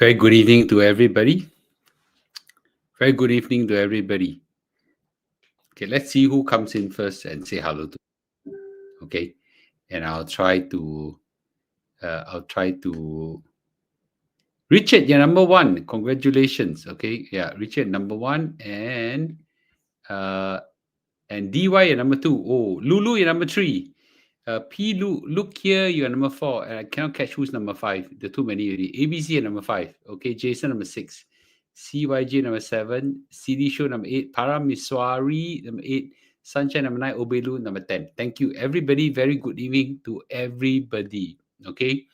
Very good evening to everybody. Very good evening to everybody. Okay, let's see who comes in first and say hello to. Okay, and I'll try to. Richard, you're number one. Congratulations. Okay, yeah, Richard number one, uh, and DY you're number two. Oh, Lulu you're number three. P look here, you're number four. And I cannot catch who's number five. There are too many already. ABC are number five. Okay, Jason number six. CYG number seven. CD Show number eight. Paramiswari number eight. Sunshine number nine. Obelu number 10. Thank you, everybody. Very good evening to everybody. Okay.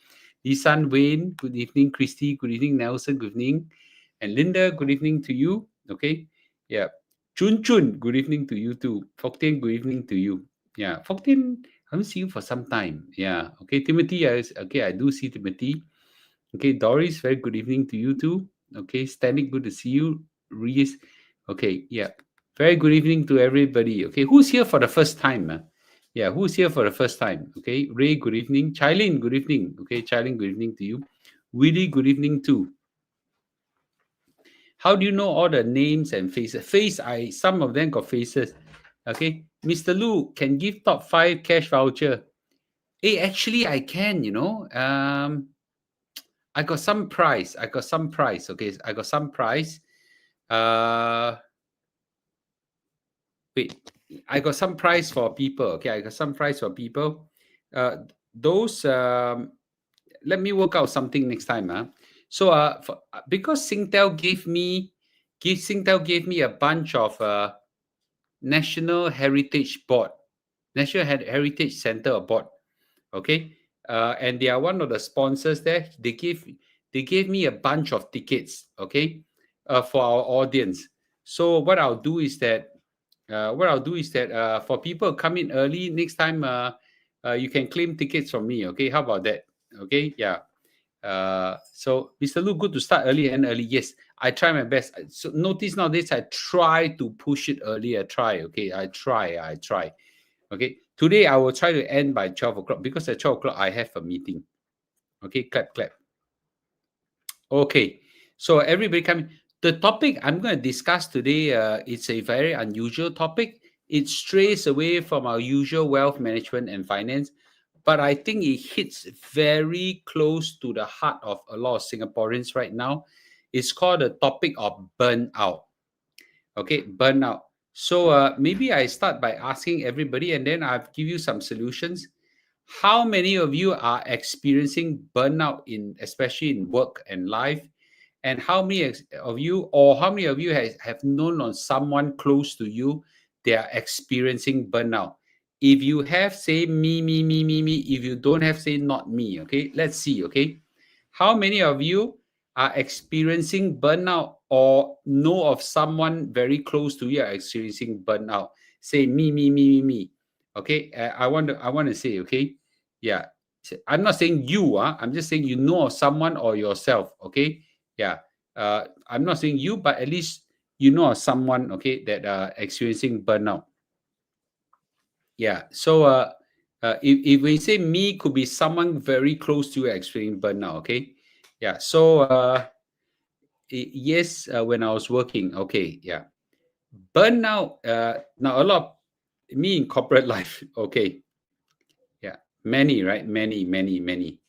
Lisan Wayne, good evening. Christy, good evening. Nelson, good evening. And Linda, good evening to you. Okay. Yeah. Chun Chun, good evening to you too. Foktian, good evening to you. Yeah. Foktian, I haven't seen you for some time. Yeah. Okay. Timothy, I do see Timothy. Okay. Doris, very good evening to you too. Okay. Stanik, good to see you. Reese. Okay. Yeah. Very good evening to everybody. Okay. Who's here for the first time? Yeah. Who's here for the first time? Okay. Ray, good evening. Chailin, good evening. Okay. Chailin, good evening to you. Willie, good evening too. How do you know all the names and faces? Some of them got faces. Okay. Mr. Lu can give top 5 cash voucher. Hey, actually I can, I got some price. Okay. I got some price. Wait, I got some price for people. Okay. I got some price for people. Those, let me work out something next time. So because Singtel gave me a bunch of National Heritage Center Board. Okay, and they are one of the sponsors there. They gave me a bunch of tickets. Okay, for our audience. So what I'll do is that for people come in early next time, you can claim tickets from me. Okay, how about that? Okay, yeah. So Mr. Lu, good to start early and early. Yes, I try my best. So notice nowadays I try to push it early. I try. Okay. Today I will try to end by 12 o'clock because at 12 o'clock I have a meeting. Okay, clap. Okay. So everybody come. The topic I'm going to discuss today, it's a very unusual topic. It strays away from our usual wealth management and finance, but I think it hits very close to the heart of a lot of Singaporeans right now. It's called the topic of burnout. Okay, burnout. So maybe I start by asking everybody, and then I'll give you some solutions. How many of you are experiencing burnout especially in work and life? And how many of you have known on someone close to you, they are experiencing burnout? If you have, say me. If you don't have, say not me. Okay, let's see. Okay, how many of you are experiencing burnout or know of someone very close to you are experiencing burnout? Say me. Okay, I want to say, okay, yeah. I'm not saying you. I'm just saying you know of someone or yourself. Okay, yeah. I'm not saying you, but at least you know of someone. Okay, that are experiencing burnout. Yeah. So if we say me, could be someone very close to you experiencing burnout. Okay. Yeah. So yes, when I was working. Okay. Yeah. Burnout. Now a lot of me in corporate life. Okay. Yeah. Many, right? Many.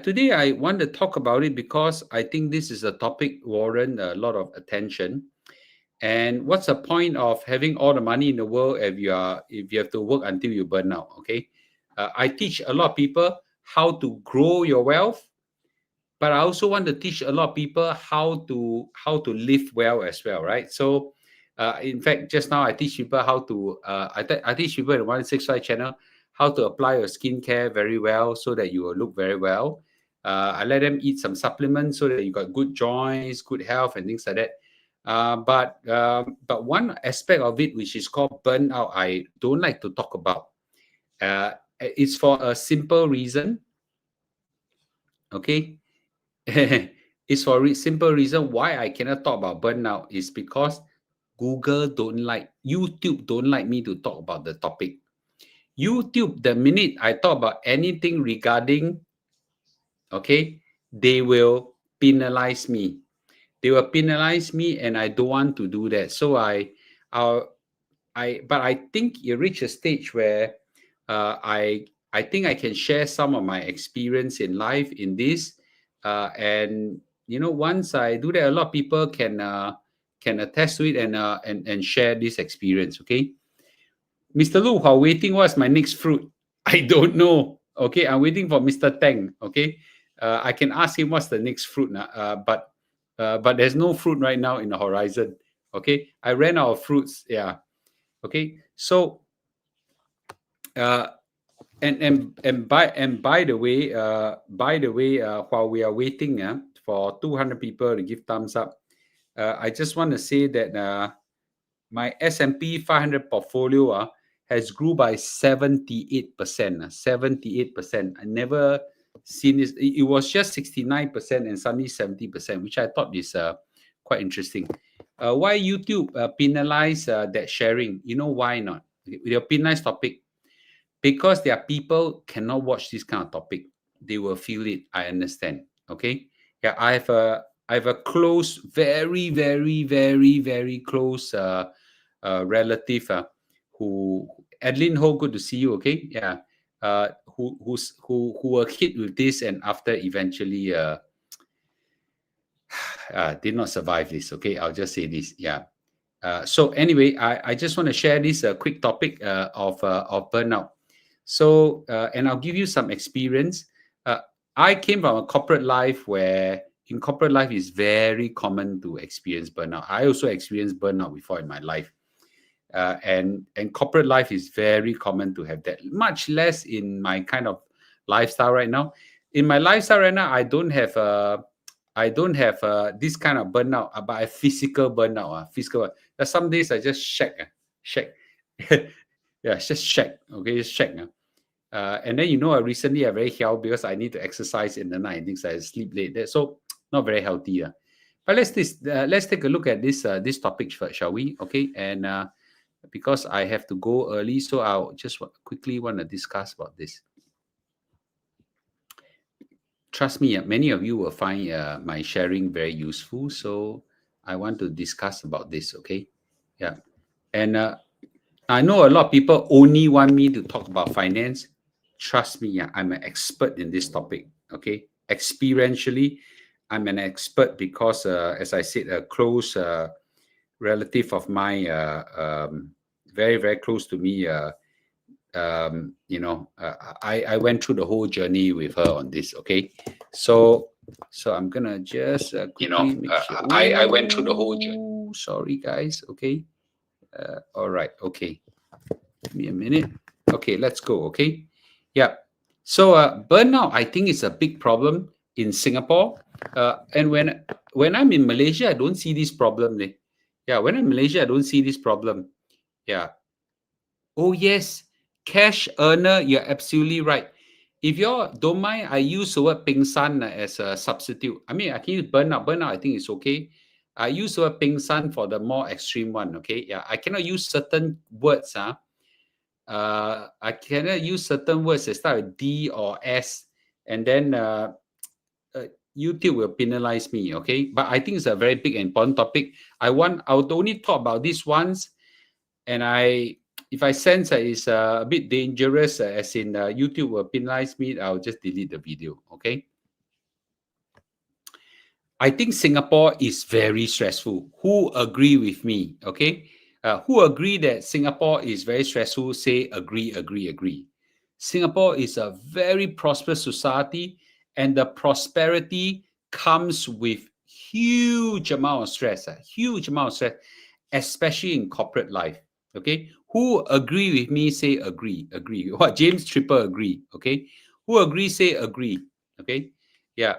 Today I want to talk about it because I think this is a topic warrant a lot of attention. And what's the point of having all the money in the world if you have to work until you burn out? Okay, I teach a lot of people how to grow your wealth, but I also want to teach a lot of people how to live well as well, right? So, in fact, just now I teach people how to I teach people in the 165 channel how to apply your skincare very well so that you will look very well. I let them eat some supplements so that you got good joints, good health, and things like that. But one aspect of it, which is called burnout, I don't like to talk about. It's for a simple reason. Okay, it's for a simple reason why I cannot talk about burnout is because YouTube don't like me to talk about the topic. YouTube, the minute I talk about anything regarding, okay, they will penalize me. They will penalize me, and I don't want to do that. So but I think you reach a stage where I think I can share some of my experience in life in this, and once I do that, a lot of people can attest to it and share this experience. Okay, Mr. Lu, while waiting, what's my next fruit? I don't know. Okay, I'm waiting for Mr. Tang. Okay, I can ask him what's the next fruit now. But there's no fruit right now in the horizon. Okay, I ran out of fruits. Yeah. Okay, so uh, by the way, while we are waiting for 200 people to give thumbs up, I just want to say that my S&P 500 portfolio has grew by 78%. 78%. I never seen this. It was just 69% and suddenly 70%, which I thought is quite interesting. Why YouTube penalize that sharing? You know why not? They'll penalize topic because there are people cannot watch this kind of topic. They will feel it. I understand. Okay. Yeah, I have a close, very, very, very, very close relative who Adeline Ho, good to see you. Okay. Yeah. Who were hit with this and after eventually did not survive this. Okay. I'll just say this. Yeah. So anyway, I just want to share this quick topic of burnout. So, and I'll give you some experience. I came from a corporate life where in corporate life it's very common to experience burnout. I also experienced burnout before in my life. And corporate life is very common to have that. Much less in my kind of lifestyle right now. In my lifestyle right now, I don't have this kind of burnout, but a physical burnout. Physical. Some days I just shake. Yeah, just shake. Okay, just shake. And then recently I'm very healthy because I need to exercise in the night and things like sleep late. So not very healthy. But let's take a look at this topic, shall we? Okay, and because I have to go early, so I'll just quickly want to discuss about this. Trust me, many of you will find my sharing very useful. So I want to discuss about this. Okay, yeah, and I know a lot of people only want me to talk about finance. Trust me, I'm an expert in this topic. Okay, experientially, I'm an expert because, as I said, a close relative of mine, very very close to me. I went through the whole journey with her on this. Okay, so I'm gonna just quickly make sure. I went through the whole journey. Sorry, guys. Okay. All right. Okay. Give me a minute. Okay, let's go. Okay. Yeah. So burnout, I think, is a big problem in Singapore. And when I'm in Malaysia, I don't see this problem. Yeah, when I'm in Malaysia, I don't see this problem. Yeah. Oh yes, cash earner. You're absolutely right. If you don't mind, I use the word peng san as a substitute. I mean, I can use burnout. Burnout, I think it's okay. I use the word peng san for the more extreme one. Okay. Yeah. I cannot use certain words. I cannot use certain words that start with D or S, and then YouTube will penalize me. Okay. But I think it's a very big and important topic. I would only talk about this once, and if I sense that it's a bit dangerous, as in YouTube will penalize me, I'll just delete the video. Okay. I think Singapore is very stressful. Who agree with me? Okay. Who agree that Singapore is very stressful? Say agree, agree, agree. Singapore is a very prosperous society, and the prosperity comes with huge amount of stress, especially in corporate life. Okay. Who agree with me? Say agree, agree. What? James Triple agree. Okay. Who agree? Say agree. Okay. Yeah.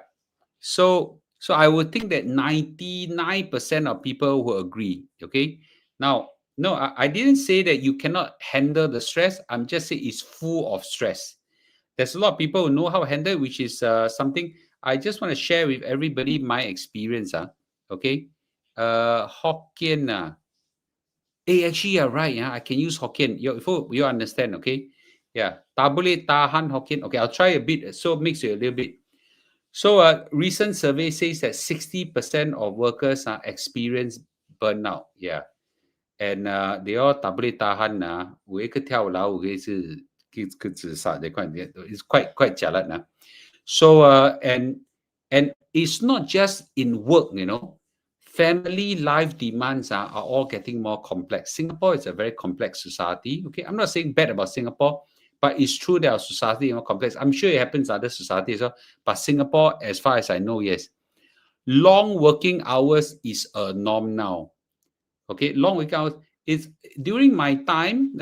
So I would think that 99% of people will agree. Okay. Now, no, I didn't say that you cannot handle the stress. I'm just saying it's full of stress. There's a lot of people who know how to handle it, which is something I just want to share with everybody my experience. Okay. Hokkien. Actually, you're right. I can use Hokkien. You understand. Okay. Yeah. Ta boleh tahan Hokkien. Okay. I'll try a bit. So mix it a little bit. So a recent survey says that 60% of workers are experience burnout. Yeah. And they all 打不力 tahan 我一个跳楼可以是自杀的 it's quite jialat So and it's not just in work, family life demands are all getting more complex. Singapore is a very complex society. Okay, I'm not saying bad about Singapore, but it's true that our society is more complex. I'm sure it happens in other societies, but Singapore, as far as I know, yes, long working hours is a norm now. Okay, long working hours is during my time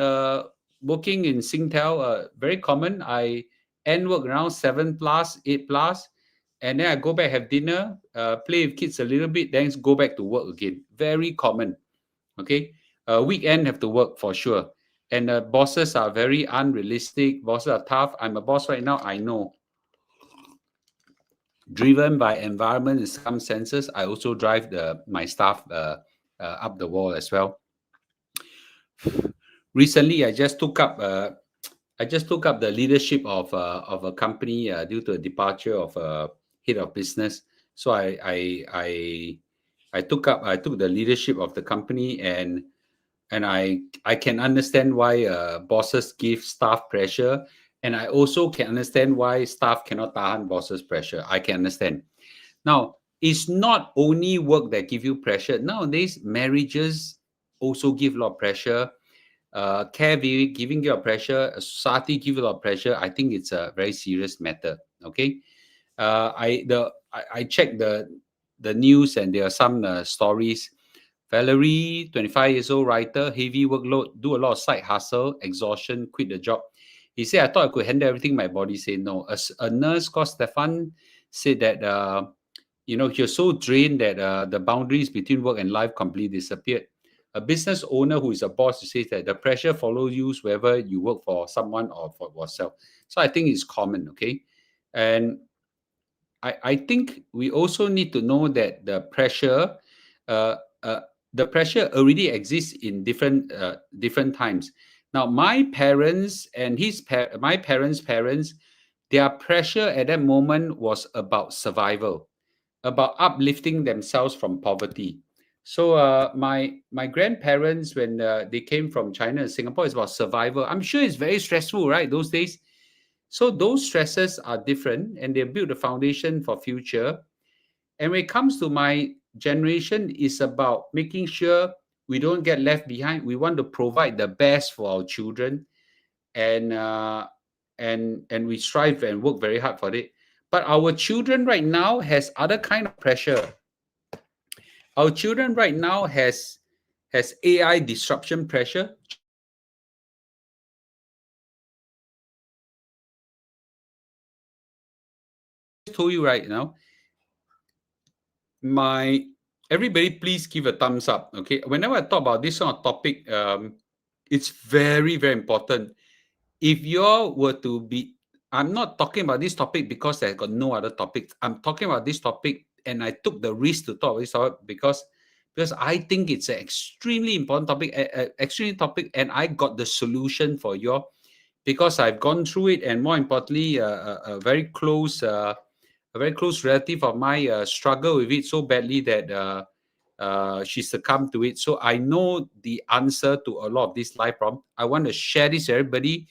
working in Singtel, very common. I end work around 7+, 8+, and then I go back, have dinner, play with kids a little bit, then go back to work again. Very common. Okay, weekend have to work for sure. And bosses are very unrealistic. Bosses are tough. I'm a boss right now. I know. Driven by environment in some senses, I also drive my staff up the wall as well. Recently, I just took up the leadership of a company due to a departure of a head of business. So I took the leadership of the company, and I can understand why bosses give staff pressure, and I also can understand why staff cannot tahan bosses pressure. I can understand. Now, it's not only work that give you pressure. Nowadays, marriages also give a lot of pressure. Care giving you a pressure, society give you a lot of pressure. I think it's a very serious matter. Okay, I checked the news, and there are some stories. Valerie, 25 years old writer, heavy workload, do a lot of side hustle, exhaustion, quit the job. He said, I thought I could handle everything. My body said no. A nurse called Stefan said that you're so drained that the boundaries between work and life completely disappeared. A business owner who is a boss says that the pressure follows you whether you work for someone or for yourself. So I think it's common, okay? And I think we also need to know that uh, uh, the pressure already exists in different times. Now, my parents and my parents' parents, their pressure at that moment was about survival, about uplifting themselves from poverty. So my grandparents, when they came from China and Singapore, it's about survival. I'm sure it's very stressful, right? Those days. So those stresses are different, and they build a foundation for future. And when it comes to my generation, it's about making sure we don't get left behind. We want to provide the best for our children, and and we strive and work very hard for it. But our children right now has other kind of pressure. Our children right now has AI disruption pressure. I told you right now, everybody please give a thumbs up. Okay, whenever I talk about this sort of topic, it's very, very important. If you were to be, I'm not talking about this topic because I got no other topics. I'm talking about this topic, and I took the risk to talk about this topic because I think it's an extremely important topic, extremely topic, and I got the solution for you because I've gone through it, and more importantly, a very close relative of mine struggled with it so badly that she succumbed to it. So I know the answer to a lot of this life problem. I want to share this to everybody.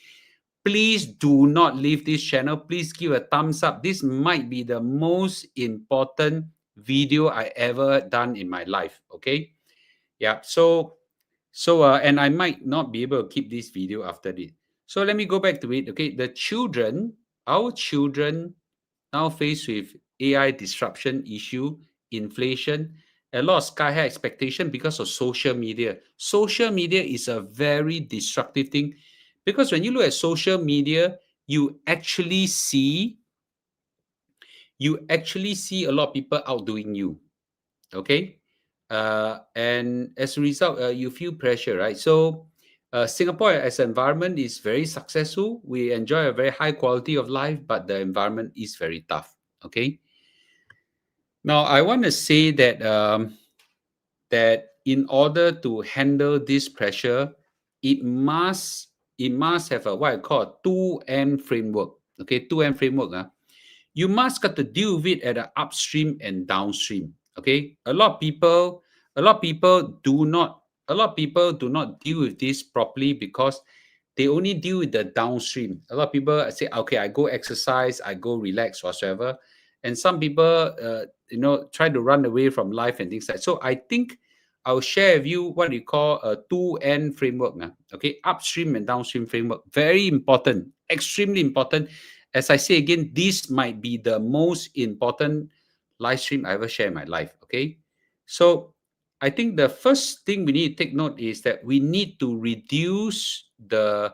Please do not leave this channel. Please give a thumbs up. This might be the most important video I ever done in my life. Okay. Yeah. So and I might not be able to keep this video after this. So let me go back to it. Okay. Our children now faced with AI disruption issue, inflation, a lot of sky high expectation because of social media. Social media is a very disruptive thing because when you look at social media, you actually see a lot of people outdoing you. Okay, and as a result, you feel pressure, right? So Singapore as an environment is very successful. We enjoy a very high quality of life, but the environment is very tough. Okay. Now, I want to say that that in order to handle this pressure, it must have a what I call 2M framework. Okay, 2M framework. you must got to deal with it at the upstream and downstream. Okay, a lot of people do not deal with this properly because they only deal with the downstream. A lot of people say, okay, I go exercise, I go relax, whatsoever. And some people, try to run away from life and things like that. So I think I'll share with you what we call a 2N framework. Okay, upstream and downstream framework. Very important, extremely important. As I say again, this might be the most important live stream I ever share in my life. Okay, so I think the first thing we need to take note is that we need to reduce the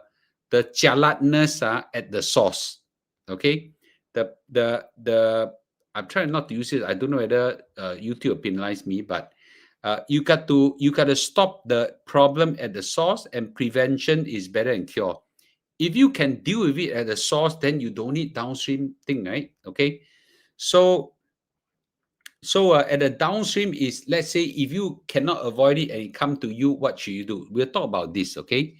jalatness at the source. Okay, the I'm trying not to use it. I don't know whether YouTube penalize me, but you got to stop the problem at the source, and prevention is better than cure. If you can deal with it at the source, then you don't need downstream thing, right? Okay, so at the downstream is, let's say if you cannot avoid it and it come to you, what should you do? We'll talk about this. Okay,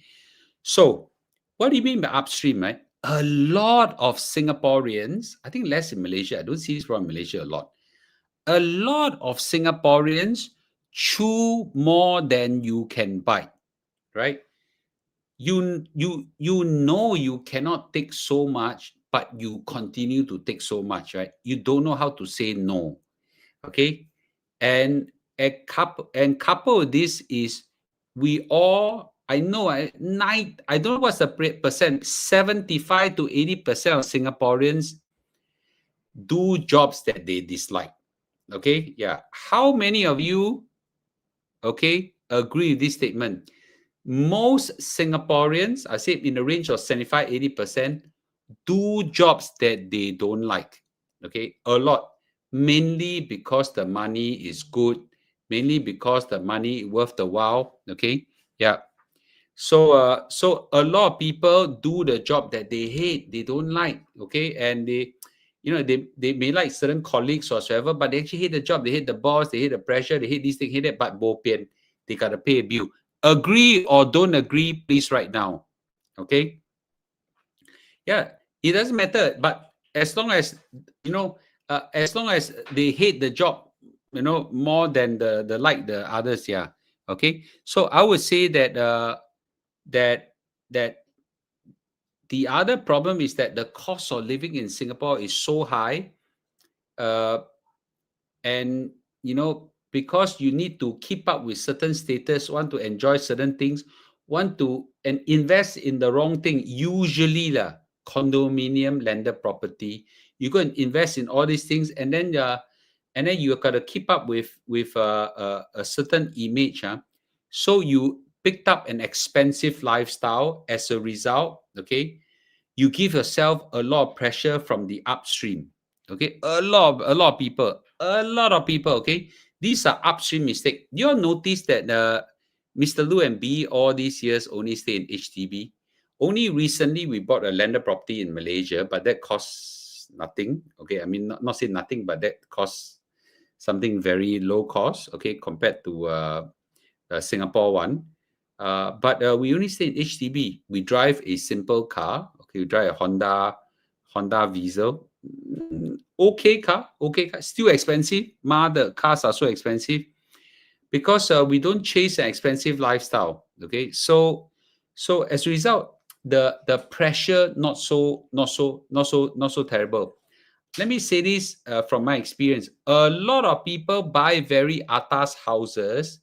so what do you mean by upstream, right? A lot of Singaporeans, I think less in Malaysia, I don't see this from Malaysia a lot. A lot of Singaporeans chew more than you can bite, right? You know you cannot take so much, but you continue to take so much, right? You don't know how to say no. Okay, and couple of this is, we all, I know, I don't know what's the percent, 75 to 80% of Singaporeans do jobs that they dislike. Okay, yeah, how many of you, okay, agree with this statement? Most Singaporeans, I say in the range of 75-80%, do jobs that they don't like. Okay, a lot, mainly because the money is good, mainly because the money worth the while. Okay, yeah. So a lot of people do the job that they hate, they don't like. Okay, and they may like certain colleagues or whatever, but they actually hate the job. They hate the boss, they hate the pressure, they hate this, they hate that, but bo pian, they gotta pay a bill. Agree or don't agree, please write down. Okay, yeah, it doesn't matter, but as long as as long as they hate the job, more than the like the others. Yeah. Okay, so I would say that that that the other problem is that the cost of living in Singapore is so high, uh, and because you need to keep up with certain status, want to enjoy certain things, want to and invest in the wrong thing, usually condominium, landed property, you go and invest in all these things, and then you got to keep up with a certain image, so you picked up an expensive lifestyle. As a result, okay, you give yourself a lot of pressure from the upstream. Okay, a lot of people. Okay, these are upstream mistake. You all notice that Mr. Lu and B all these years only stay in HDB. Only recently we bought a landed property in Malaysia, but that costs nothing. Okay, I mean, not say nothing, but that costs something very low cost. Okay, compared to Singapore one. But we only stay in HDB. We drive a simple car. Okay, we drive a Honda Diesel. Okay car, still expensive. The cars are so expensive because we don't chase an expensive lifestyle. Okay, so as a result, the pressure not so terrible. Let me say this from my experience. A lot of people buy very atas houses,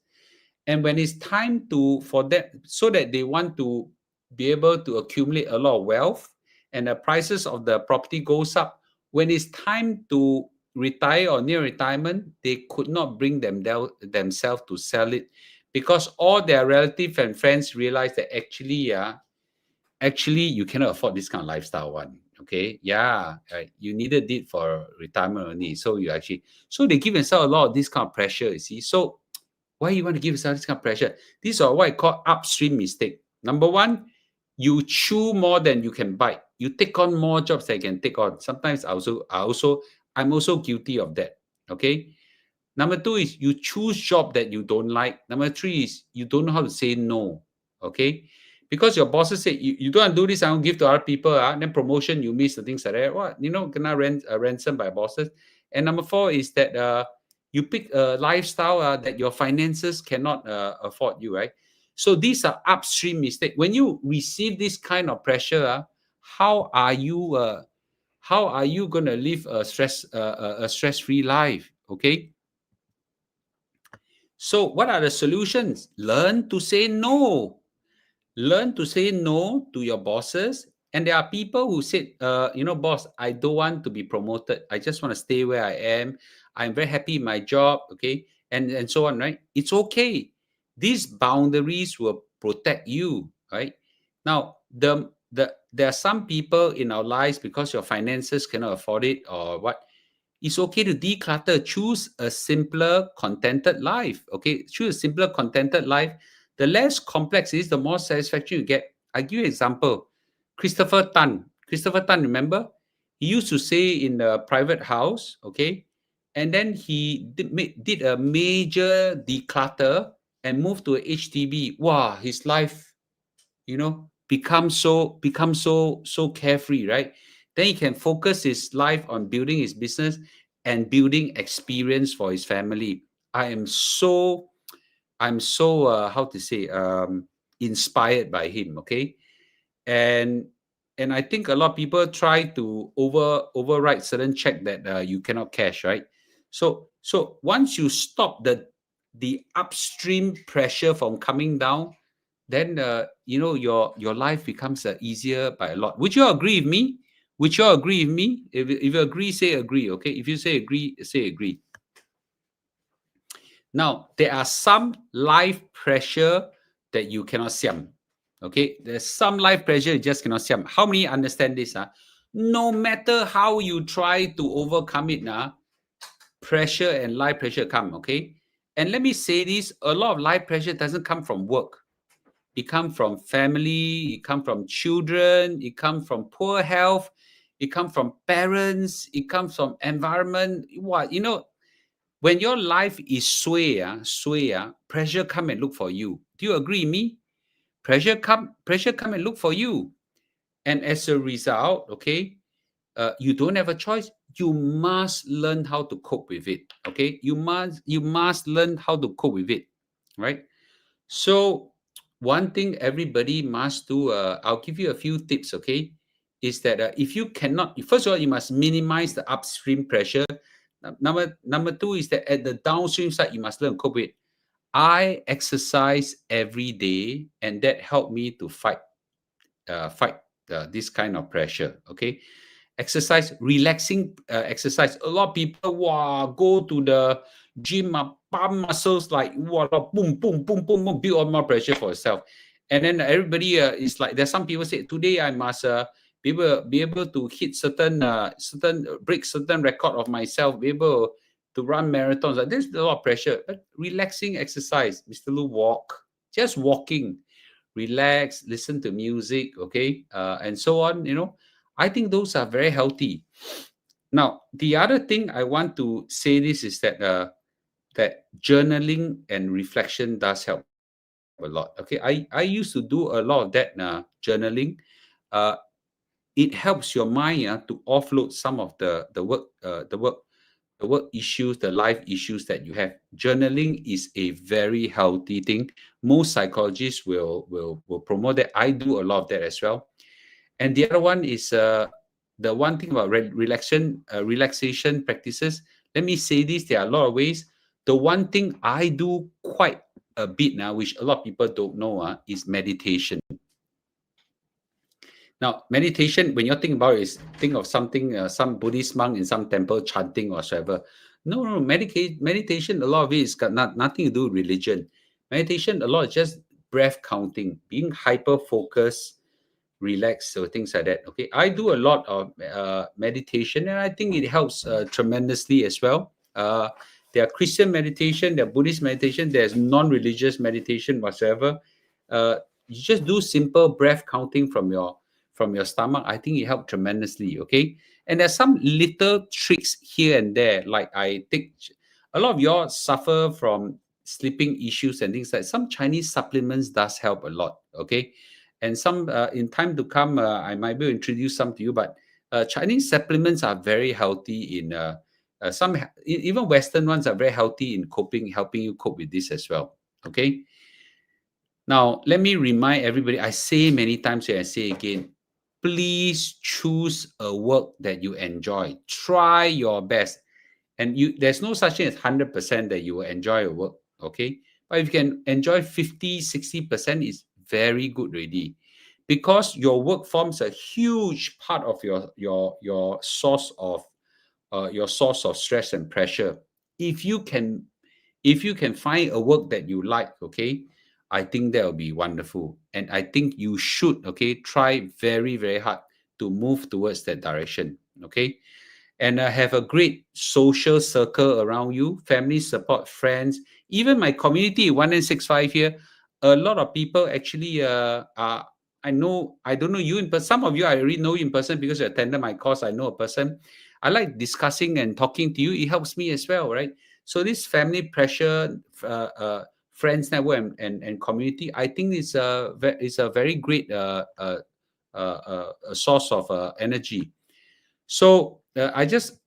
and when it's time for that, so that they want to be able to accumulate a lot of wealth, and the prices of the property goes up, when it's time to retire or near retirement, they could not bring themselves to sell it, because all their relatives and friends realize that actually you cannot afford this kind of lifestyle one. Okay, yeah, right. You needed it for retirement only, so they give themselves a lot of this kind of pressure, you see. So why you want to give yourself this kind of pressure? These are what I call upstream mistake. Number one, you chew more than you can bite. You take on more jobs than you can take on. Sometimes I'm also guilty of that. Okay. Number two is you choose job that you don't like. Number three is you don't know how to say no. Okay. because your bosses say you don't do this, I don't give to other people, then promotion you miss, the things like that. What, gonna ransom by bosses. And number 4 is that you pick a lifestyle that your finances cannot afford you, right? So these are upstream mistakes. When you receive this kind of pressure, how are you going to live a stress-free life? Okay. So what are the solutions? Learn to say no. Learn to say no to your bosses. And there are people who said, boss, I don't want to be promoted. I just want to stay where I am. I'm very happy in my job. Okay. And so on, right? It's okay. These boundaries will protect you, right? Now, there are some people in our lives, because your finances cannot afford it or what, it's okay to declutter. Choose a simpler, contented life. Okay, choose a simpler, contented life. The less complex it is, the more satisfaction you get. I give you an example. Christopher Tan. Christopher Tan, remember? He used to stay in a private house, okay? And then he did a major declutter and moved to a HDB. Wow, his life, become so carefree, right? Then he can focus his life on building his business and building experience for his family. I'm so how to say, inspired by him. Okay. And I think a lot of people try to override certain check that you cannot cash, right? So once you stop the upstream pressure from coming down, then your life becomes easier by a lot. Would you agree with me? Would you agree with me? If you agree, say agree. Okay. If you say agree, say agree. Now, there are some life pressure that you cannot siam. Okay, there's some life pressure you just cannot siam. How many understand this? No matter how you try to overcome it, pressure and life pressure come. Okay, and let me say this: a lot of life pressure doesn't come from work. It comes from family. It comes from children. It comes from poor health. It comes from parents. It comes from environment. What when your life is pressure come and look for you. Do you agree with me? Pressure come and look for you. And as a result, okay, you don't have a choice. You must learn how to cope with it. Okay, you must learn how to cope with it, right? So one thing everybody must do, I'll give you a few tips, okay, is that if you cannot, first of all, you must minimize the upstream pressure. Number 2 is that at the downstream side, you must learn to cope with. I exercise every day, and that helped me to fight this kind of pressure. Okay, exercise, relaxing exercise. A lot of people go to the gym, pump muscles like boom, boom, boom, boom, boom, build on more pressure for yourself. And then everybody is like, there's some people say today I must be able to hit break certain record of myself, be able to run marathons. Like, there's a lot of pressure. But relaxing exercise, Mr. Lu, just walking, relax, listen to music, okay, and so on. I think those are very healthy. Now, the other thing I want to say this is that journaling and reflection does help a lot. Okay, I used to do a lot of that journaling. Uh, it helps your mind to offload some of the work issues, the life issues that you have. Journaling is a very healthy thing. Most psychologists will promote that. I do a lot of that as well. And the other one is the one thing about relaxation practices. Let me say this: there are a lot of ways. The one thing I do quite a bit now, which a lot of people don't know, is meditation. Now, meditation, when you're thinking about it, is think of something, some Buddhist monk in some temple chanting or whatever. No. Meditation, a lot of it is got nothing to do with religion. Meditation, a lot is just breath counting, being hyper focused, relaxed, so things like that. Okay, I do a lot of meditation, and I think it helps tremendously as well. There are Christian meditation, there are Buddhist meditation, there's non-religious meditation whatsoever. You just do simple breath counting from your stomach. I think it helped tremendously. Okay, and there's some little tricks here and there. Like I think a lot of y'all suffer from sleeping issues and things like some Chinese supplements does help a lot. Okay, And some in time to come, I might be able to introduce some to you. But Chinese supplements are very healthy in even Western ones are very healthy in helping you cope with this as well. Okay. Now, let me remind everybody, I say many times here, I say again, please choose a work that you enjoy. Try your best. And there's no such thing as 100% that you will enjoy your work, okay? But if you can enjoy 50, 60%, is very good already. Because your work forms a huge part of your source of stress and pressure. If you can find a work that you like, okay, I think that will be wonderful. And I think you should, okay, try very, very hard to move towards that direction, okay? And have a great social circle around you, family support, friends, even my community, 1965 here. A lot of people actually are, I don't know you in person. Some of you I already know you in person because you attended my course. I know a person. I like discussing and talking to you. It helps me as well, right? So this family pressure, friends network and community, I think is a very great source of energy. So I just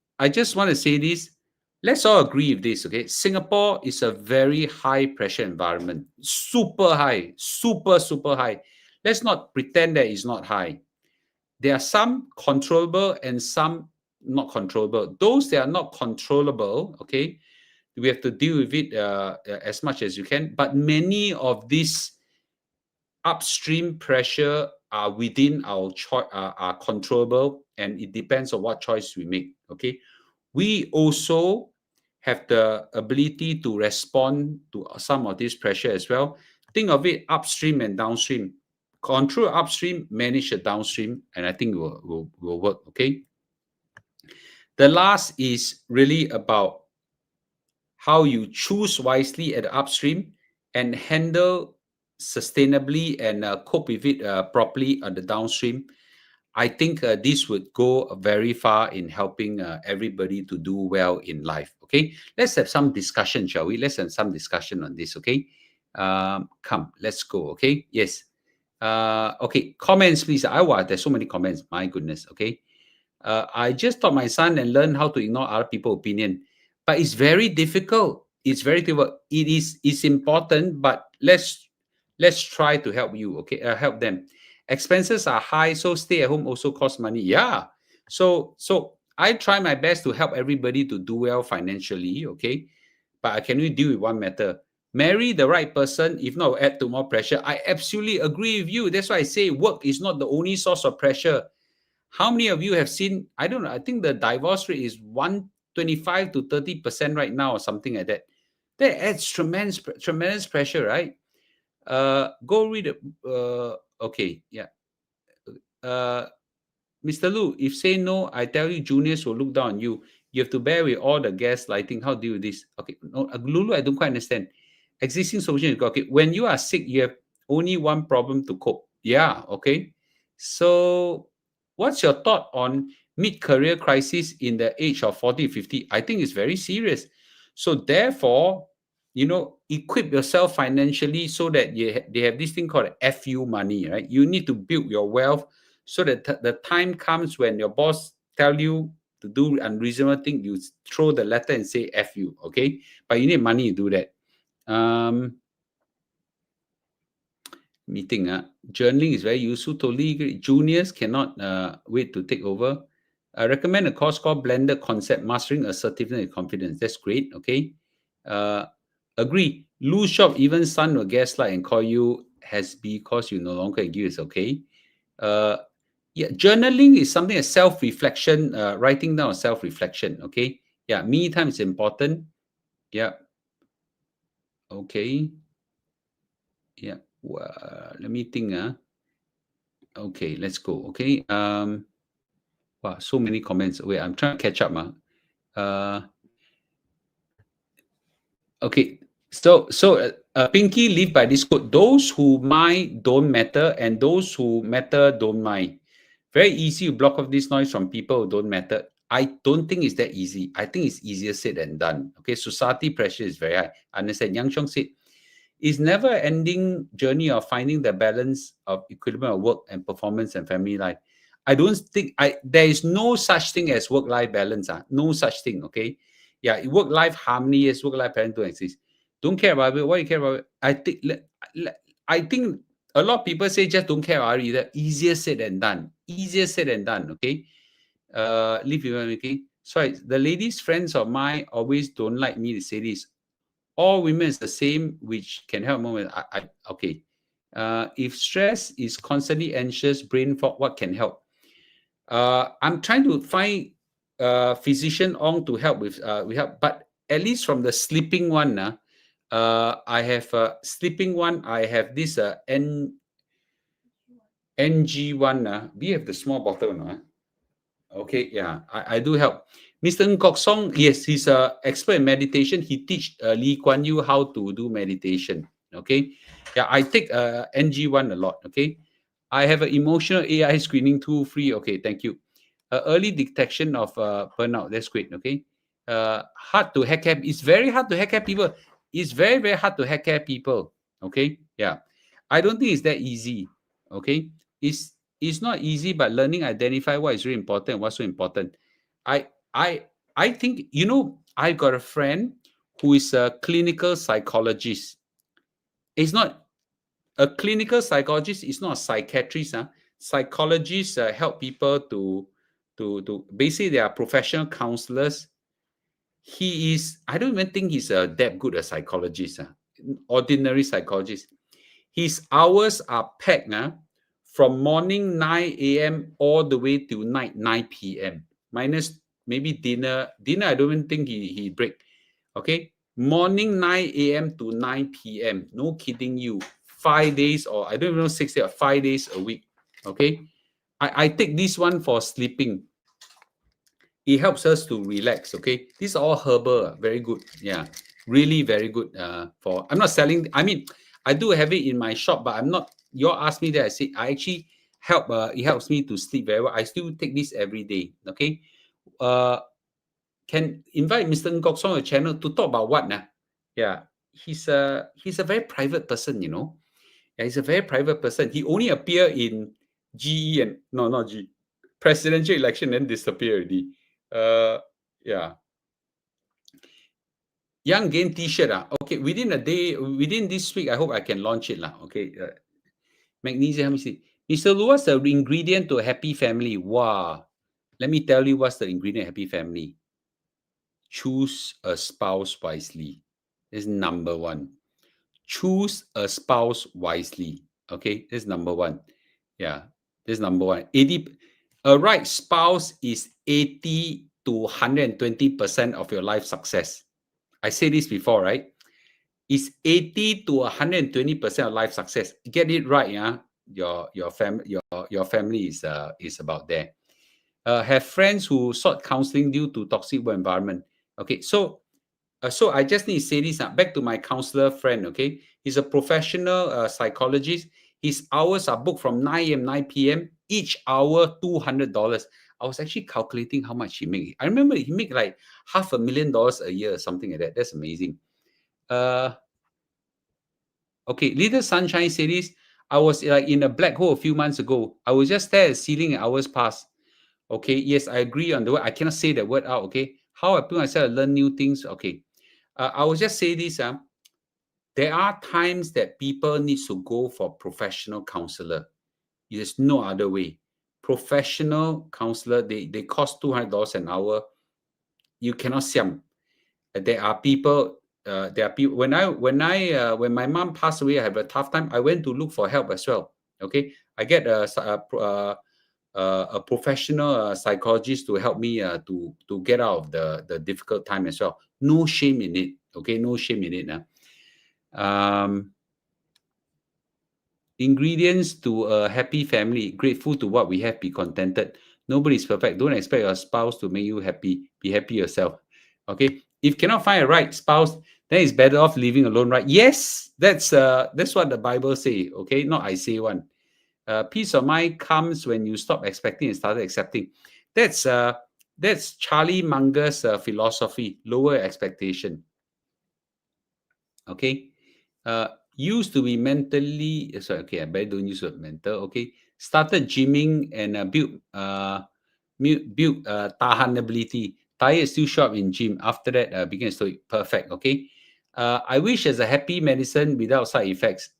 want to say this. Let's all agree with this, okay? Singapore is a very high pressure environment, super high, super high. Let's not pretend that it's not high. There are some controllable and some not controllable. Those that are not controllable, okay, we have to deal with it as much as you can. But many of these upstream pressure are within our are controllable, and it depends on what choice we make. Okay, we also have the ability to respond to some of this pressure as well. Think of it upstream and downstream. Control upstream, manage the downstream, and I think will work. Okay. The last is really about how you choose wisely at the upstream and handle sustainably and cope with it properly on the downstream. I think this would go very far in helping everybody to do well in life. Okay, let's have some discussion, shall we? Let's have some discussion on this. Okay, come, let's go. Okay, yes. Okay, comments, please. There's so many comments. My goodness. Okay. I just taught my son and learned how to ignore other people's opinion, but it's very difficult. It's very difficult. It's important, but let's try to help you. Okay, help them. Expenses are high, so stay at home also costs money. Yeah. So I try my best to help everybody to do well financially. Okay, but I can only deal with one matter. Marry the right person. If not, will add to more pressure. I absolutely agree with you. That's why I say work is not the only source of pressure. How many of you have seen? I don't know. I think the divorce rate is 125 to 30% right now, or something like that. That adds tremendous pressure, right? Go read it. Okay, yeah. Mr. Lu, if say no, I tell you, juniors will look down on you. You have to bear with all the gaslighting. How do you do this? Okay, no, Lulu, I don't quite understand. Existing solution is okay. When you are sick, you have only one problem to cope. Yeah, okay. So, what's your thought on mid-career crisis in the age of 40, 50? I think it's very serious. So, therefore, equip yourself financially so that they have this thing called FU money, right? You need to build your wealth so that the time comes when your boss tell you to do unreasonable thing, you throw the letter and say F you, okay? But you need money to do that. Meeting, journaling is very useful. Totally agree. Juniors cannot wait to take over. I recommend a course called Blended Concept, Mastering Assertiveness and Confidence. That's great, okay? Agree. Lose job, even son will gaslight and call you has because you no longer agree. Is okay. Yeah, journaling is something a self-reflection, writing down self-reflection. Okay. Yeah, me time is important. Yeah. Okay. Yeah. Let me think. Okay, let's go. Okay. Wow, so many comments. Wait, I'm trying to catch up. Okay. So Pinky live by this quote: those who mind don't matter, and those who matter don't mind. Very easy to block off this noise from people who don't matter. I don't think it's that easy. I think it's easier said than done. Okay, society pressure is very high. Understand? Yang Chong said, It's never ending journey of finding the balance of equilibrium of work and performance and family life. I don't think there is no such thing as work-life balance. No such thing. Okay. Yeah, work-life harmony is work-life balance don't exist. Don't care about it. Why you care about it? I think a lot of people say just don't care about it either. Easier said than done. Easier said than done. Okay. Leave you okay. Sorry, the ladies' friends of mine always don't like me to say this. All women is the same, which can help moment. Okay. If stress is constantly anxious, brain fog, what can help? I'm trying to find physician on to help with help, but at least from the sleeping one, I have sleeping one. I have this NG1. We have the small bottle, no? Okay, yeah, I do help. Mr. Ng Kok Song, yes, he's an expert in meditation. He teach Lee Kuan Yew how to do meditation. Okay, yeah, I take NG1 a lot. Okay, I have an emotional AI screening tool free. Okay, thank you. Early detection of burnout. That's great. Okay, hard to hack. It's very hard to hack people. It's very very hard to hack people. Okay, yeah, I don't think it's that easy. Okay, it's not easy, but learning identify what is really important, what's so important. I I I think I got a friend who is a clinical psychologist. It's not a clinical psychologist. It's not a psychiatrist. Psychologists help people to basically they are professional counselors. He is. I don't even think he's that good a psychologist. Ordinary psychologist. His hours are packed from morning 9 a.m. all the way to night 9 p.m. minus maybe dinner. Dinner, I don't even think he break. Okay. Morning 9 a.m. to 9 p.m. No kidding you. 5 days, or I don't even know 6 days or 5 days a week. Okay. I take this one for sleeping. It helps us to relax. Okay, these are all herbal, very good. Yeah, really very good. For I'm not selling. I mean, I do have it in my shop, but I'm not. You all ask me that. I say I actually help. It helps me to sleep very well. I still take this every day. Okay. Uh, can invite Mr. Ng Kok Song on the channel to talk about what now? Yeah, he's a very private person. Yeah, he's a very private person. He only appear in GE and no, not G, presidential election, and disappear already. Uh, yeah. Young Gain T-shirt. Okay, within a day, within this week, I hope I can launch it. Okay. Magnesium, let me see. Mr. Lu, what's the ingredient to a happy family? Wow. Let me tell you what's the ingredient of happy family. Choose a spouse wisely. This is number one. Choose a spouse wisely. Okay, this is number one. Yeah, this is number one. A right spouse is 80 to 120% of your life success. I said this before, right? It's 80 to 120% of life success. Get it right, yeah. Your family is about there. Have friends who sought counseling due to toxic work environment. Okay, so I just need to say this back to my counselor friend. Okay, he's a professional psychologist. His hours are booked from 9 a.m. 9 p.m. Each hour $200. I was actually calculating how much he make. I remember he make like $500,000 a year, something like that. That's amazing. Okay, Little Sunshine series. I was like in a black hole a few months ago. I was just there at the ceiling and hours passed. Okay, yes, I agree on the word. I cannot say that word out. Okay, how I put myself to learn new things. Okay, I will just say this. There are times that people need to go for professional counselor. There's no other way. Professional counselor, they cost $200 an hour. You cannot siam. There are people. There are people. When my mom passed away, I have a tough time. I went to look for help as well. Okay, I get a professional psychologist to help me to get out of the difficult time as well. No shame in it. Okay, no shame in it. Ingredients to a happy family: grateful to what we have, be contented. Nobody is perfect. Don't expect your spouse to make you happy. Be happy yourself. Okay. If cannot find a right spouse, then it's better off living alone, right? Yes, that's what the Bible say. Okay, not I say one. Peace of mind comes when you stop expecting and started accepting. That's Charlie Munger's philosophy. Lower expectation. Okay. used to be mentally sorry, okay, I better don't use the word mental. Okay, started gymming and built tahan ability. Tired, still sharp in gym. After that, became stoic. Perfect. Okay. I wish there's a happy medicine without side effects.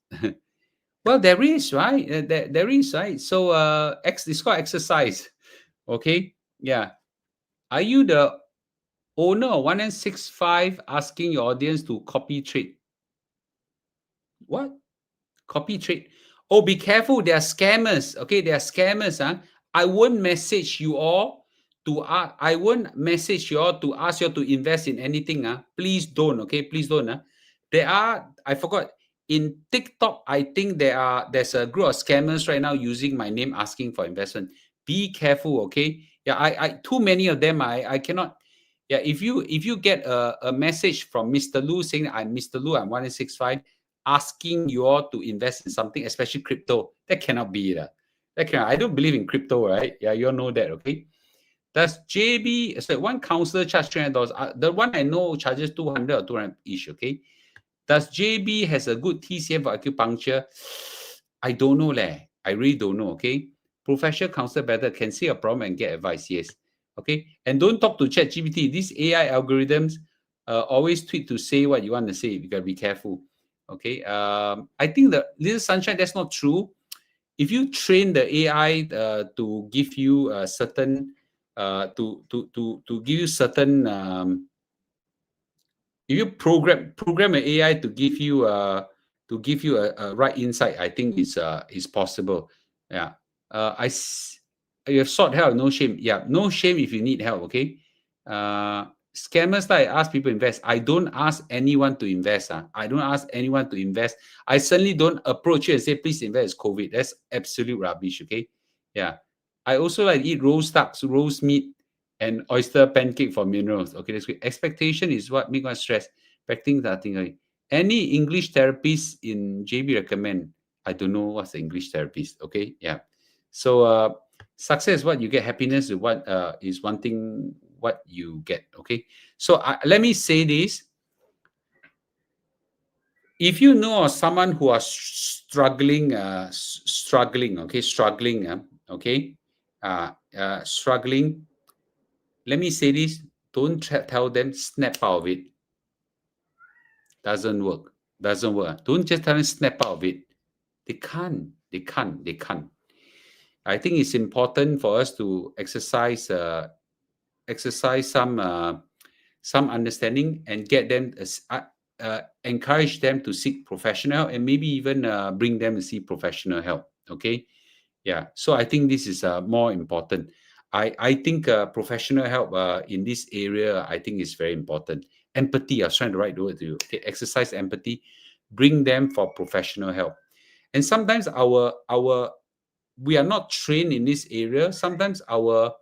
Well, there is, right? There is, right? So, it's called exercise. Okay. Yeah. Are you the owner of 1965 asking your audience to copy trade? What? Copy trade. Oh, be careful. They are scammers. Okay, they are scammers. Huh? I won't message you all I won't message you all to ask you all to invest in anything. Please don't. Okay, please don't. There are, I forgot. In TikTok, I think there's a group of scammers right now using my name asking for investment. Be careful, okay? Yeah, I too many of them. I cannot. Yeah, if you get a message from Mr. Lu saying I'm Mr. Lu, I'm 1965, asking you all to invest in something, especially crypto. That cannot be it. That cannot. I don't believe in crypto, right? Yeah, you all know that, okay? Does JB, so one counselor charge $300? The one I know charges 200 or 200 each, okay? Does JB has a good TCM for acupuncture? I don't know, leh. I really don't know, okay? Professional counselor better can see a problem and get advice, yes. Okay? And don't talk to ChatGPT. These AI algorithms always tweet to say what you want to say. You got to be careful. Okay? I think the Little Sunshine, that's not true. If you train the AI to give you certain to give you certain if you program an AI to give you a right insight, I think is possible. Yeah. You have sought help, no shame. Yeah, no shame if you need help. Okay. Scammers that I ask people to invest. I don't ask anyone to invest. I don't ask anyone to invest. I certainly don't approach you and say, please invest. COVID. That's absolute rubbish. Okay. Yeah. I also like to eat roast ducks, roast meat, and oyster pancake for minerals. Okay, that's great. Expectation is what make us stress. Expecting nothing. Any English therapist in JB recommend? I don't know what's the English therapist. Okay, yeah. So success is what you get. Happiness is what is one thing what you get. Okay. So let me say this. If you know of someone who are struggling, struggling. Let me say this. Don't tell them snap out of it. Doesn't work. Doesn't work. Don't just tell them snap out of it. They can't. They can't. They can't. I think it's important for us to exercise some understanding and get them encourage them to seek professional help and maybe even bring them to see professional help. Okay, yeah. So I think this is more important. I think professional help in this area I think is very important. Empathy. I was trying to write the word to you. Okay, exercise empathy. Bring them for professional help. And sometimes we are not trained in this area. Sometimes our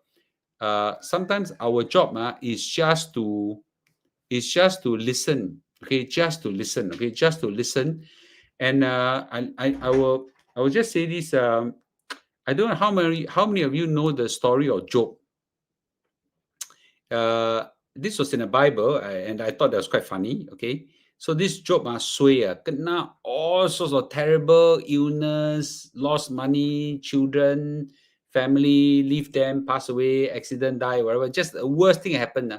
job is just to listen. Okay, just to listen. Okay, just to listen. And I will just say this. I don't know how many of you know the story of Job. This was in the Bible, and I thought that was quite funny. Okay, so this Job kena all sorts of terrible illness, lost money, children, family, leave them, pass away, accident, die, whatever. Just the worst thing happened.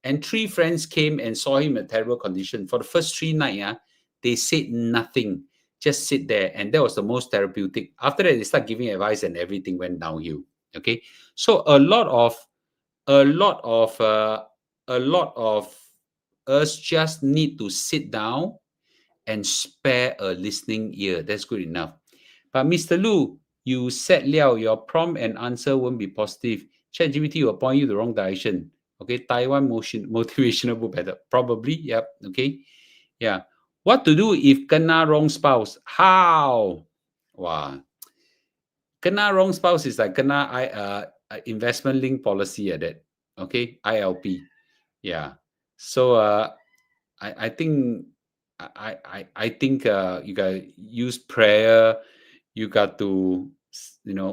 And 3 friends came and saw him in a terrible condition. For the first 3 nights, they said nothing, just sit there, and that was the most therapeutic. After that, they start giving advice, and everything went downhill. Okay, so a lot of us just need to sit down and spare a listening ear. That's good enough. But Mr. Lu, you said Liao, your prompt and answer won't be positive. ChatGPT will point you the wrong direction. Okay, Taiwan motivational book better. Probably, yep. Okay, yeah. What to do if kena wrong spouse? How? Wow. Kena wrong spouse is like kena investment link policy at that. Okay, ILP. Yeah. So I think I think you got to use prayer. You got to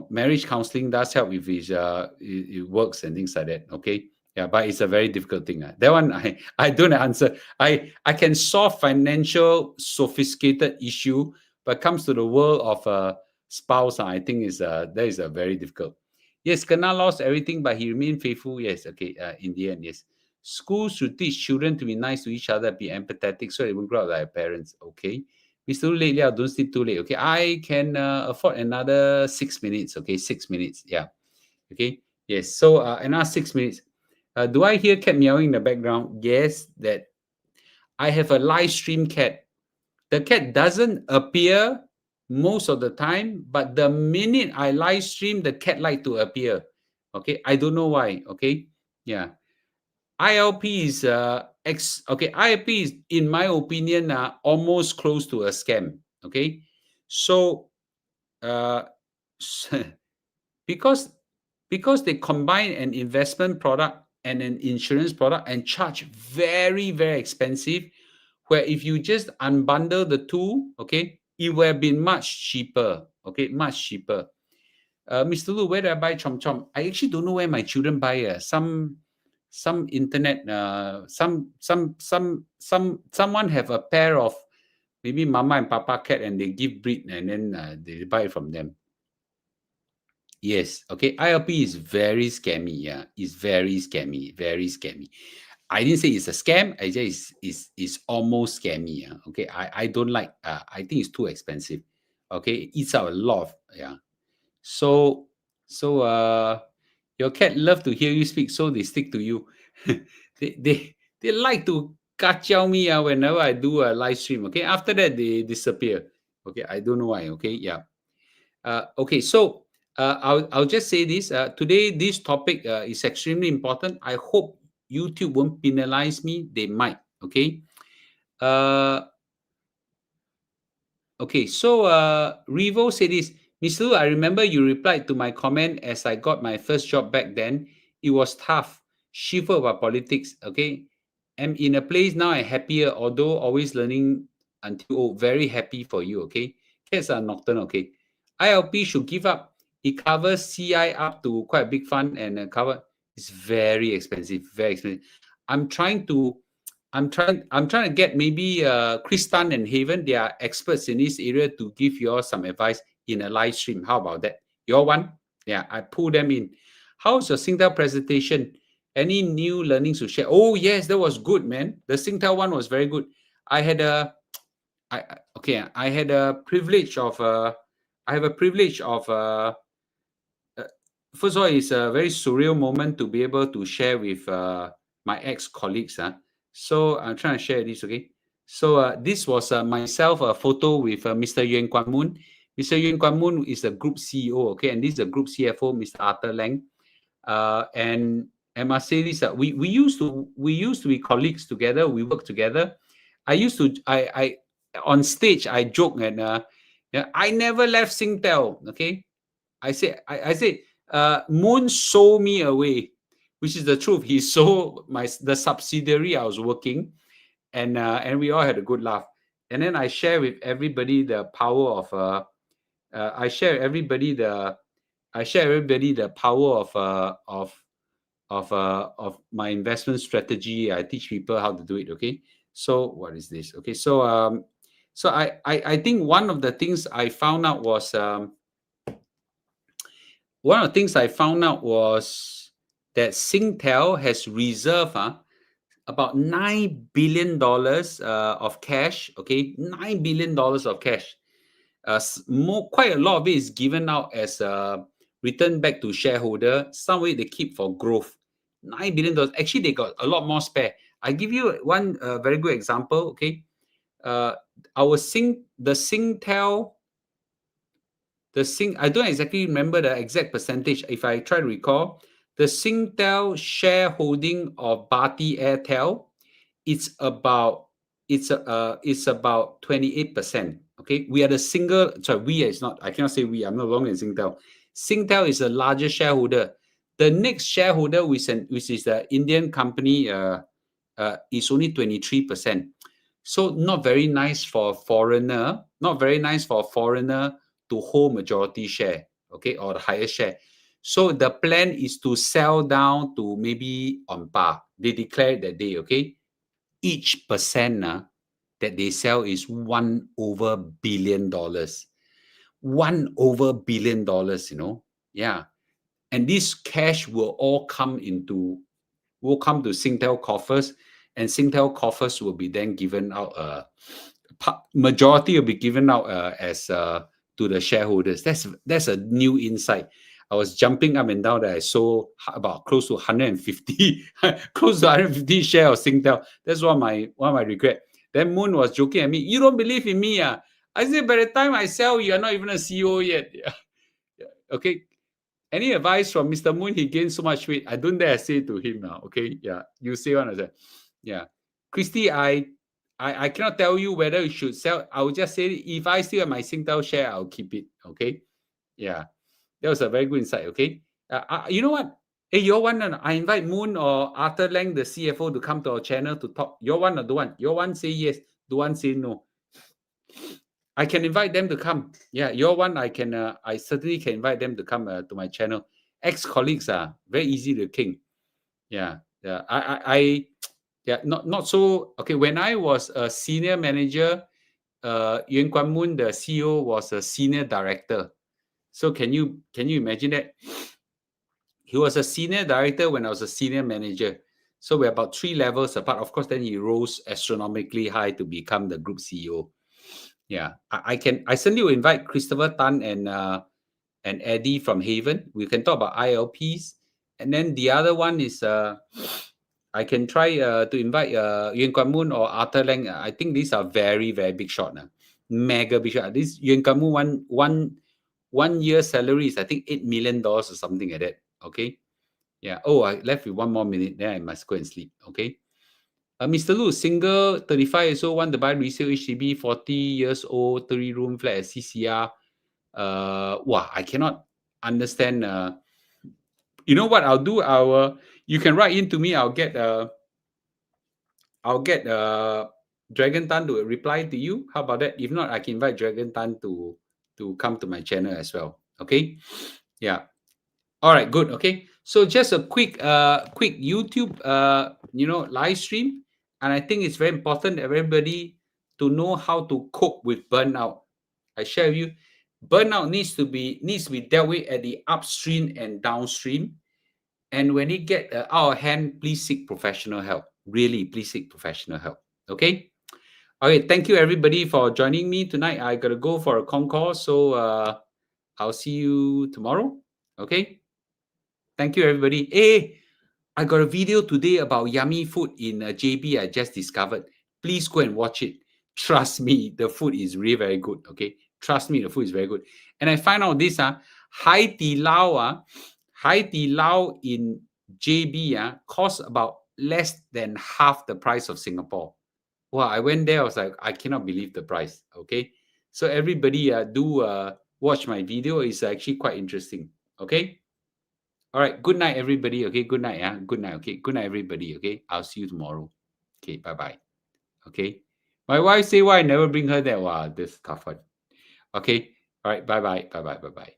marriage counseling does help if it works and things like that. Okay. Yeah, but it's a very difficult thing. That one I don't answer. I can solve financial sophisticated issue, but comes to the world of spouse, I think is that is a very difficult. Yes, Kana lost everything, but he remained faithful. Yes, okay. In the end, yes. Schools should teach children to be nice to each other, be empathetic, so they won't grow up like parents. Okay. Mr. Late, yeah, don't sleep too late. Okay, I can afford another 6 minutes. Okay, 6 minutes. Yeah. Okay. Yes. So another 6 minutes. Do I hear cat meowing in the background? Yes, that I have a live stream cat. The cat doesn't appear most of the time, but the minute I live stream, the cat like to appear. Okay, I don't know why. Okay, yeah. ILP is ILP is, in my opinion, almost close to a scam. Okay, so uh, because they combine an investment product and an insurance product and charge very, very expensive, where if you just unbundle the two, okay, it would have been much cheaper. Okay, much cheaper. Mr. Lu, where do I buy Chom Chom? I actually don't know where my children buy some internet. Someone have a pair of maybe Mama and Papa cat, and they give breed, and then they buy it from them. Yes. Okay. ILP is very scammy. Yeah, it's very scammy. Very scammy. I didn't say it's a scam. I say it's almost scammy. Yeah. Okay. I don't like. I think it's too expensive. Okay. It eats out a lot of, yeah. So your cat love to hear you speak, so they stick to you. They like to kacau me whenever I do a live stream. Okay. After that they disappear. Okay. I don't know why. Okay. Yeah. Okay, so I'll just say this. Today, this topic is extremely important. I hope YouTube won't penalize me. They might. Okay. Uh, okay, so Revo said this. Mr. Lu, I remember you replied to my comment as I got my first job back then. It was tough. Shiver about politics. Okay. I'm in a place now I'm happier, although always learning until old. Very happy for you. Okay. Cats are nocturnal. Okay. ILP should give up. It covers CI up to quite a big fund, and cover it's very expensive. Very expensive. I'm trying to I'm trying to get maybe Chris Tan and Haven. They are experts in this area to give you all some advice in a live stream. How about that? Your one? Yeah, I pull them in. How's your Singtel presentation? Any new learnings to share? Oh yes, that was good, man. The Singtel one was very good. I had a I had a privilege of I have a privilege of first of all, it's a very surreal moment to be able to share with my ex-colleagues. So I'm trying to share this, okay? So this was myself, a photo with Mr. Yuan Guan Moon. Mr. Yuan Guan Moon is the group CEO, okay? And this is the group CFO, Mr. Arthur Lang. And I must say this, we used to be colleagues together. We worked together. I on stage, I joke and yeah, I never left Singtel, okay? I said, Moon sold me away, which is the truth. He sold the subsidiary I was working, and we all had a good laugh. And then I share with everybody the power of I share everybody the power of my investment strategy. I teach people how to do it. Okay, so what is this? Okay, so I think one of the things I found out was that Singtel has reserved about $9 billion of cash. Okay, $9 billion of cash. Quite a lot of it is given out as return back to shareholder. Some of it they keep for growth. $9 billion. Actually, they got a lot more spare. I give you one very good example. Okay, the Singtel. I don't exactly remember the exact percentage. If I try to recall, the Singtel shareholding of Bharti Airtel, it's about 28%. Okay, we are the single. Sorry, we is not. I cannot say we. I'm no longer in Singtel. Singtel is the largest shareholder. The next shareholder, which is the Indian company, is only 23%. So not very nice for a foreigner. Not very nice for a foreigner to hold majority share, okay, or the highest share. So the plan is to sell down to maybe on par. They declare that day, okay? Each percent that they sell is $1 over billion. $1 over billion, Yeah. And this cash will come to Singtel coffers, and Singtel coffers will be then given out. Majority will be given out as to the shareholders. That's a new insight. I was jumping up and down that I saw about close to 150, close to 150 share of Singtel. That's one of my regret. Then Moon was joking at me. You don't believe in me, ah? I said, by the time I sell, you are not even a CEO yet. Yeah. Okay. Any advice from Mr. Moon? He gained so much weight. I don't dare say to him now. Okay. Yeah. You say one. I said, yeah. Christy, I cannot tell you whether you should sell. I will just say if I still have my Singtel share, I'll keep it. Okay. Yeah. That was a very good insight. Okay. You know what? Hey, you all want I invite Moon or Arthur Lang, the CFO, to come to our channel to talk. You all want or don't want? You all want say yes. Do one say no. I can invite them to come. Yeah, your one I can. I certainly can invite them to come to my channel. Ex-colleagues are very easy to king. Yeah, yeah. Yeah, not so. Okay, when I was a senior manager, Yuan Guan Moon, the CEO, was a senior director. So can you imagine that? He was a senior director when I was a senior manager. So we're about 3 levels apart. Of course, then he rose astronomically high to become the group CEO. Yeah, I certainly will invite Christopher Tan and Eddie from Haven. We can talk about ILPs. And then the other one is I can try to invite Yuan Guan Moon or Arthur Lang. I think these are very, very big shot now. Mega big shot. This Yuan Guan Moon one year salary is I think $8 million or something like that. Okay. Yeah. Oh, I left with 1 more minute. Then I must go and sleep. Okay. Mr. Lu, single, 35 years old, want to buy resale HDB, 40 years old, 3-room flat at CCR. Wow, I cannot understand. You know what I'll do? You can write in to me. I'll get Dragon Tan to reply to you. How about that? If not, I can invite Dragon Tan to come to my channel as well. Okay. Yeah. All right, good. Okay. So just a quick YouTube live stream. And I think it's very important everybody to know how to cope with burnout. I share with you, burnout needs to be dealt with at the upstream and downstream. And when it get out of hand, please seek professional help. Really, please seek professional help. Okay. Okay. Thank you everybody for joining me tonight. I gotta go for a con call, so I'll see you tomorrow. Okay. Thank you everybody. Hey, I got a video today about yummy food in JB I just discovered. Please go and watch it. Trust me, the food is really very good. Okay. Trust me, the food is very good. And I find out this Hai Di Lao in JB costs about less than half the price of Singapore. Wow, I went there, I was like, I cannot believe the price. Okay. So everybody do watch my video. It's actually quite interesting. Okay. All right. Good night, everybody. Okay. Good night. Yeah. Good night. Okay. Good night, everybody. Okay. I'll see you tomorrow. Okay. Bye bye. Okay. My wife say why I never bring her there. Wow, this is tough one. Okay. All right. Bye bye. Bye bye. Bye bye.